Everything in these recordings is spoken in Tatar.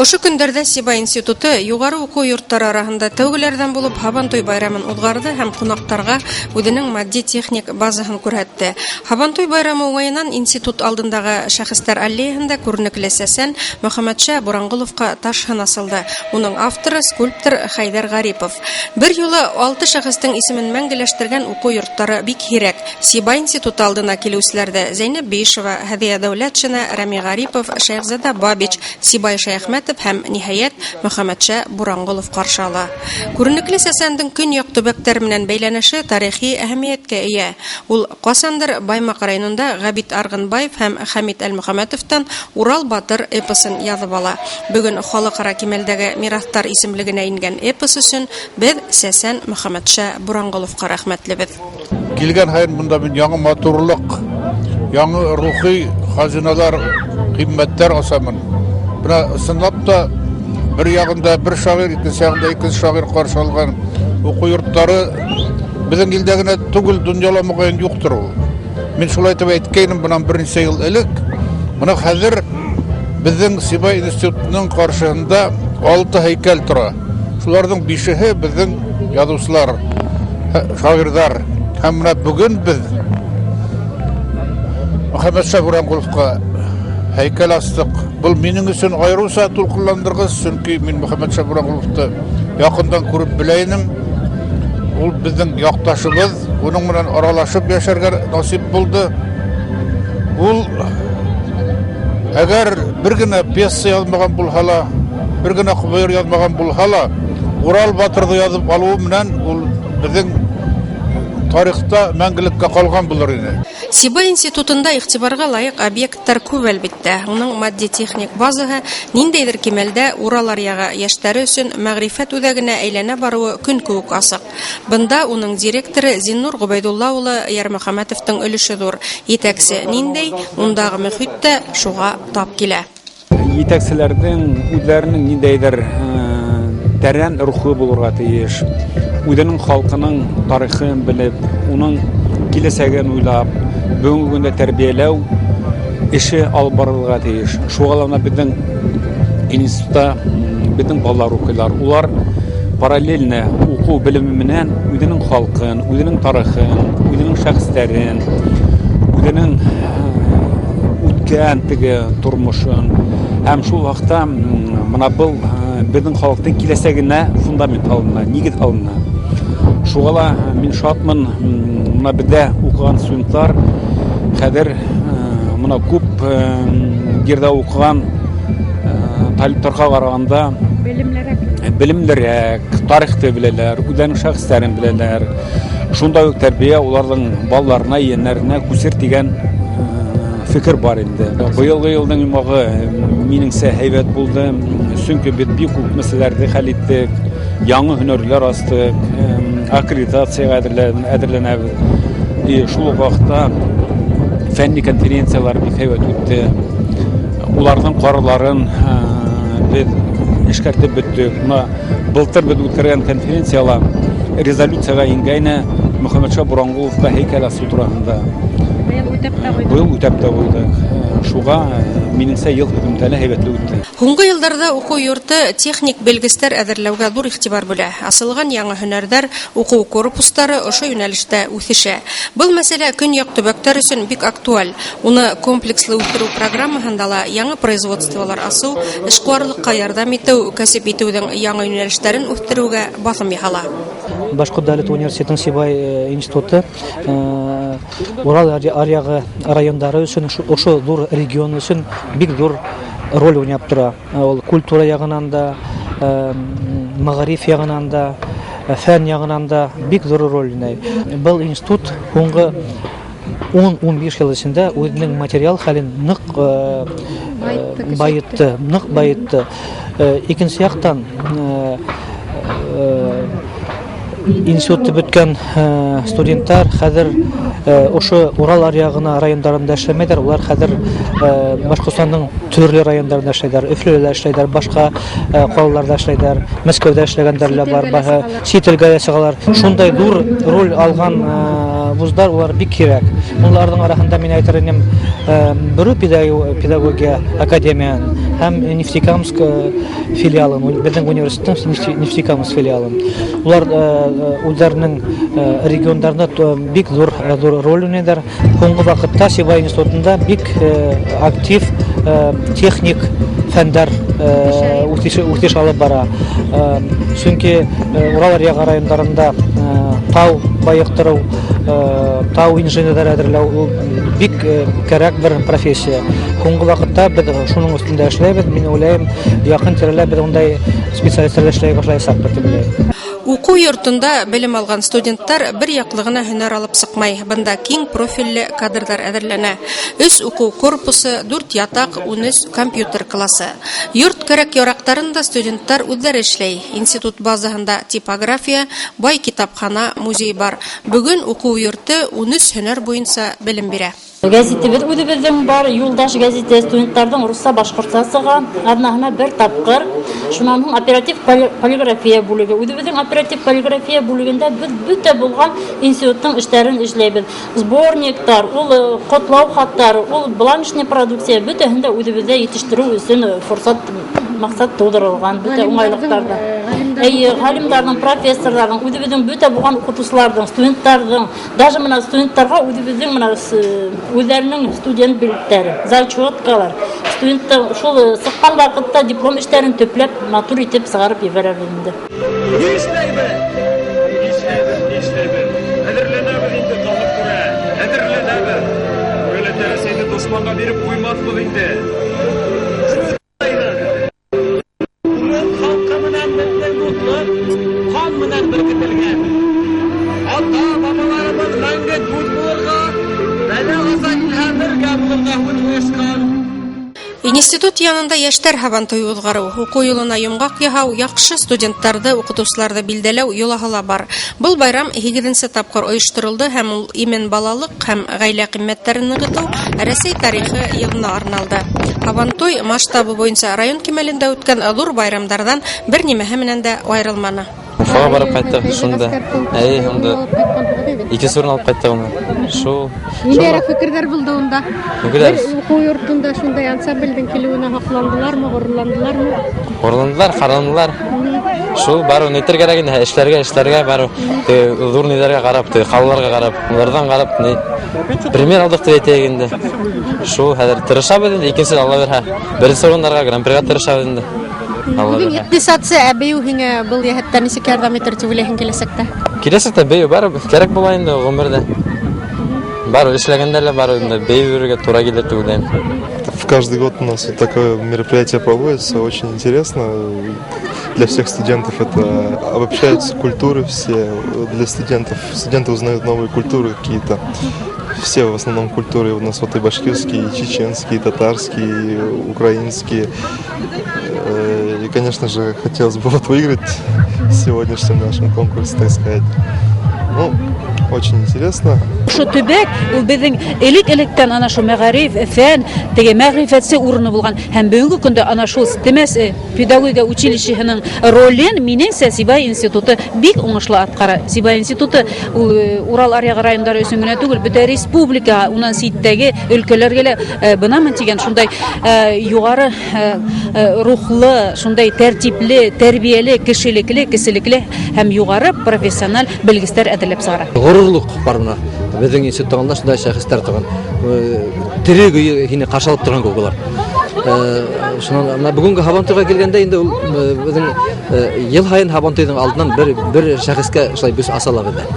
Ошо көндәрдә Сиба институты югары уку йорттары арасында тәүгеләрдән булып Һабантуй байрамын узгарды һәм кунакларга үзенең матди-техник базасын күрһәтте. Һабантуй байрамы уңаеннан институт алдындагы шәхестәр аллеясында күренекле сәсән Мөхәммәтша Бурангуловка таш асылды. Уның авторы скульптор Хайдар Гарипов. Бер юлы 6 шәхестең исемен мәңгеләштергән уку йорттары бик һирәк. Сиба институты алдына килүчеләрдә Зәйнәп Бишева, Һәдия Дәүләтшина, Рами Гарипов, Шәйхзада Бабич, Сибай Шәйхмәтов һәм ниһаять Мөхәммәтша Бурангулов каршы ала. Күренекле сәсәнең көньяк төбәктәр белән бәйләнеше тарихи әһәмияткә ия. Ул касандыр Баймак районында Габит Аргынбаев һәм Хәмит Әл-Мөхәммәтовтан Урал батыр эпосын язып ала. Бүген халыкара кимәлдәге мирастар исемлегенә ингән эпос өчен без сәсән Мөхәммәтша Бурангуловка рәхмәтлебез. Килгән һәйин монда мин яңа матурлык, яңа рухи хазиналар, кыйммәттәр асамын. Бuna сынлап да bir ягында bir шагыйрь, икенче ягында икенче шагыйрь каршы алган уку йортлары безнең илдә генә түгел, дөньяла мөгаен юктыр ул. Мин шулай итеп әйткәнем bundan bir ничә ел элек. Моны хәзер безнең Сиба институтының каршысында 6 һәйкәл тора. Шуларның 5-е безнең язучылар, шагыйрьләр. Һәм менә бүген без Мөхәммәтша Бурангуловка һәйкәл астык. Бұл менің үшін айрылса толқынландырғыз, чөнки мен Мөхәммәтша Бурангуловты якындан күреп беләйнем. Ул безнең якташыбыз, уның белән аралашып яшәргә насип булды. Ул әгәр бер генә пьеса язмаган булса ла, бер генә хубайр язмаган булса ла, Урал батырды язып алуы белән ул безнең тарихта мәңгелеккә калган булыр иде. Сиба институтында игътибарга лайык объекттар күп әлбәттә. Уның матди-техник базаһы ниндәйдер кимәлдә Урал аръягы яшьләре өчен мәгърифәт үҙәгенә әйләнә баруы көн күк асык. Бында уның директоры Зиннур Губайдулла улы Ярмөхәмәтовтың өлеше зур. Етәксе ниндәй, ундагы мөхит тә шуга тап килә. Етәкселәрнең үзләренең ниндәйдер тәрән рухы булырга тиеш. Үзенең халкының тарихын белеп, уның киләсәген уйлап, бүгенге көндә тәрбияләү эше алып барырга тиеш. Шугалана безнең институтта безнең балалар укыйлар. Улар параллельно уку белеме менән үзенең халкын, үзенең тарихын, үзенең шәхесләрен, үзенең үткән теге тормышын һәм шул вакытта менә бу безнең халыктың киләсәгенә фундамент алына, нигез алына. Шугала мин шатмын, менә бездә укыган студентлар хәзер менә күп җирдә укыган талипларга караганда белемлерәк, тарихты беләләр, үзенең шәхесләрен беләләр. Шунда ук тәрбия уларның балаларына, яннәренә күсер дигән фикер бар инде. Быелгы елның имагы минеңсә һәйбәт булды. Чөнки бит бик күп мәсьәләләрне хәл иттек. Яңа һөнәрләр астык, аккредитациягә әзерләнәбез. Шул вакытта фәнни конференциялар бик һәйбәт үтте. Уларның карарларын без эшкәртеп беттек. Былтыр без үткәргән конференциялар резолюцияга ингәне Мөхәммәтша Бурангуловка һәйкәл асу турында. Быел үтәп тә булды. Шуга минеңсә ел һөҗүмтәле һәйбәтле үтте. Һуңгы елларда уку йорты техник белгечләр әзерләүгә зур игътибар бүлә. Асылган яңа һөнәрләр, уку корпуслары ошо юнәлештә үсешә. Бу мәсьәлә көньяк төбәктәр өчен бик актуаль. Уны комплекслы үстерү программаһында ла яңа производстволар асу, эшкуарлыкка ярдәм итү, кәсеп итүнең яңа юнәлешләрен үстерүгә басым яһала. Башкорт дәүләт университетының Сибай институты Урал аръягы райондары өчен, ошо зур регион өчен бик зур роль уйнап тора. Ул культура ягынан да, мәгъриф ягынан да, фән ягынан да бик зур роль уйнай. Бу институт соңгы 10-15 ел эчендә үзенең материал хәлен нык байытты. Икенче яктан институтта беткән студентлар хәзер ошо Урал аръягына райондарында эшләмәйләр, улар хәзер Башкортстанның төрле райондарында эшләйләр, Өфледә эшләйләр, башка калаларда эшләйләр, Мәскәүдә эшләгәннәр бар, чит илгә чыгалар. Шундай зур роль алган вуздар улар бик кирәк. Уларның арасында мин әйтер идем, Бөрү педагогия академиян һәм Нефтекамск филиалын, безнең университетның Нефтекамск филиалын. Улар үзләренең регионнарында бик зур роль уйныйлар. Соңгы вакытта Сибай институтында бик актив техник фәннәр үсеш алып бара. Чөнки Урал аръягы районнарында тау байыктыру, тау инженерлары әзерләү бик кирәк бер профессия. Соңгы вакытта без шуның өстендә эшләйбез. Мин уйлыйм, якын тирәләр без ондай специалистлар эшләй башлайсак дип. Уку йортында белем алган студенттар бер яклыгына һөнәр алып сыкмай. Бында киң профильле кадрдар әзерләнә. 3 уку корпусы, 4 ятак, 13 компьютер классы. Йорт кирәк-ярактарында студенттар үзләре эшләй. Институт базаһында типография, бай китапхана, музей бар. Бүген уку йорты 13 һөнәр буенча белем бирә. Газетебез үзебезнең бар, Юлдаш газеты студентларның русса башкортчасыга аднаһына бер тапкыр. Шуннан оператив полиграфия бүлеге. Үзебезнең оператив полиграфия бүлегендә без бүтә булган институттың эшләрен эшләйбез. Сборниктар, ул котлау хаттары, ул бланшный продукция бүтәһендә үзебездә итештерү өчен форсат максат тудырылган бүтә уңайлыктарда. Галимнарның, профессорларның, үзебезнең бүтә булган укытучыларның, студентларның, даже менә студентларга үзебезнең менә үзләренең студент билетләре, зачеткалар, студенттар шул сыккан вакытта диплом эшләрен төпләп, матур итеп сыгарып ибәрәбез инде. Нишләйбез? Әдерләнәбез инде тагын күрә. Әдерләнәбез. Böyle тәрәсәйне дошманга биреп куймаслык инде. Халкы менән безнең дуслык кан менән беркетелгән. Ата-бабаларыбыз мәңге дуст булырга, бәләгъза илһамләргә булырга уйышкан. Институт янында яшьтәр һабантуй узгару, уку юлына йомгак яһау, яхшы студентларны, укытучыларны билдәләү юлаһы бар. Был байрам 8нче тапкыр оештырылды һәм ул имен балалык һәм гаилә кыйммәтләрен ныгыту, Рәсәй тарихы елына арналды. Һабантуй масштабы буенча район кимәлендә үткән зур байрамдардан бер нимәһе менән дә аерылманы. Уфага барып кайттык шунда. Онда 2 сурын алып кайттык. Шул. Ниләр фикерләр булды онда? Фикерләр. Уку йортында шундай ансамбльдән килүенә хакландылармы, горурландылармы? Горурландылар, карандылар. Шул бару нетер кирәк инде, эшләргә бару. Зур ниләргә карап, халларга карап, улардан карап, пример алдык дип әйтәйек инде. Шул хәзер тырышабыз инде, икенче Алла бирһә. Беренче урыннарга гран-прига тырышабыз инде. Бүген икътисадчы әбию һиңә был яһәттән ничек ярдәм итер дип уйлыйһың киләсәктә? Киләсәктә бәйү бар, кирәк була инде гомердә. Бар, эшләгәндә лә бар, бәйүргә туры килер дип уйлыйм. Каждый год у нас вот такое мероприятие проводится, очень интересно. Для всех студентов это обобщаются культуры все. Для студентов, студенты узнают новые культуры какие-то. Все в основном культуры у нас вот и башкирские, и чеченские, и татарские, и украинские. И, конечно же, хотелось бы вот выиграть в сегодняшнем нашем конкурсе, так сказать. Ну, очень интересно. Шу төбәк ул безнең элек-электән ана шу мәгариф, фән, теге мәгърифәтсе урыны булган. Һәм бүгенге көндә ана шу Стемес педагогия училищеһенең ролен минеңсә Сибай институты бик уңышлы аткара. Сибай институты ул Урал аръягы райондары өчен генә түгел, бөтен республика, унан ситтәге өлкәләргә лә бынамын дигән шундай югары рухлы, шундай тәртипле, тәрбияле, кешелекле һәм югары профессиональ белгечләр әзерләп сыгара. Горурлык барына. Безнең институттагында шундай шәхестәр торган. Тирәге һине каршылап торган куллар. Шуннан бүгенге Һабантуйга килгәндә инде ул безнең ел һайын Һабантуйның алдыннан бер шәхескә шулай бюст асалар иде.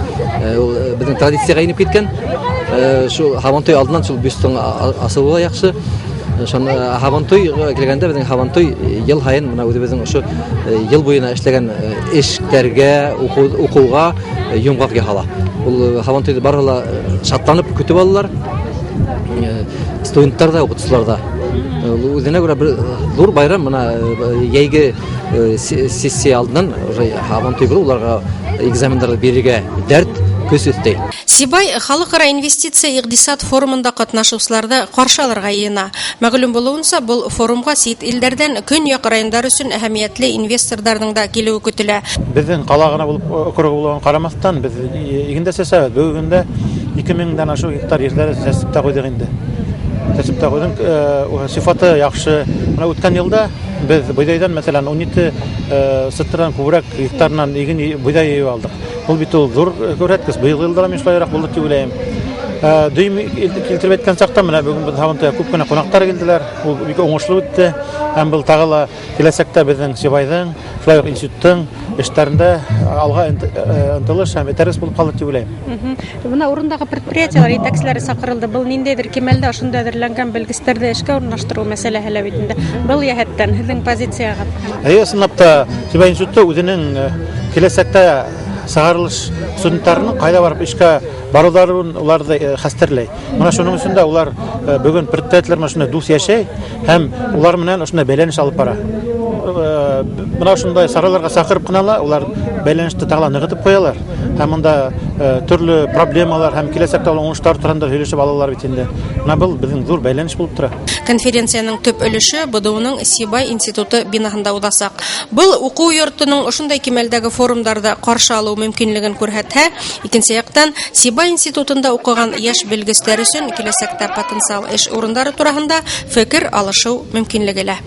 Ул безнең традициягә инеп киткән. Шул Һабантуй алдыннан шул бюстың асылуы яхшы. Шуны Һабантуйга килгәндә безнең Һабантуй ел һайын менә үзебезнең ошо ел буена эшләгән эшләргә, укуга йомгак яһала. Ул Һабантуйда барыла шатланып көтеп алалар. Студентлар да, укытучылар да. Үзенә күрә бер зур байрам менә яйгы сессия алдыннан Һабантуй бер уларга экзамендарды бирергә дәрт көсөттәй. Сибай халыкара инвестиция икътисад форумында катнашучыларны каршы алырга йыена. Мәгълүм булуынча, бул форумга сит илдәрдән көньяк районнар өчен әһәмиятле инвесторларның да килүе көтелә. Безнең кала гына булып округ булган карамастан, без игендә сәсәбез. Бүгенгә 2000-дән ашу гектар ерләре сәсептә куйдык инде. Сәсептә куйдык, сыйфаты яхшы. Менә үткән елда без бойдайдан, мәсәлән, 17 сыттырдан күбрәк гектарнан иген бойдай йыйып алдык. Ул бит ул зур күрсәткеч. Быел елда мин шулайрак булды дип уйлыйм. Дөйм килтереп әйткән чакта менә бүген без Һавантойга күп кенә кунаклар килделәр. Ул бик уңышлы үтте. Һәм бу тагыла киләсәктә безнең Сибайның, шулай ук институттың эшләрендә алга ынтылыш һәм этәрес булып калды дип уйлыйм. Бuna урындагы предприятиеләр итәкчеләре сакырылды. Был ниндәйдер кимәлдә ошонда әзерләнгән белгечләрдә эшкә урнаштыру мәсьәләһе бит инде. Был яһәттән һезнең позицияга. Сынапта Сибай институты үзенең киләсәктә сыгарылыш студентларының кайда барып эшкә баруларын уларды хәстерләй. Менә шуның өчен дә улар бүген предприятиеләр машина дус яшәй һәм улар менән ошонда бәйләнеш алып бара. Менә шундай сараларга сакырып кына улар бәйләнеште тагыла ныгытып куялар. Һәм монда төрле проблемалар һәм киләсәктә уңышлар турында һөйләшеп алалар бит инде. Менә бу безнең зур бәйләнеш булып тора. Конференциянең төп өлеше БДУның Сибай институты бинаһында узачак. Был уку йортының ошондай кимәлдәге форумнарда каршы алу мөмкинлеген күрһәтһә, икенче яктан Сибай институтында укыган яшь белгечләр өчен киләсәктә потенциал эш урыннары турында фикер алышу мөмкинлеге лә.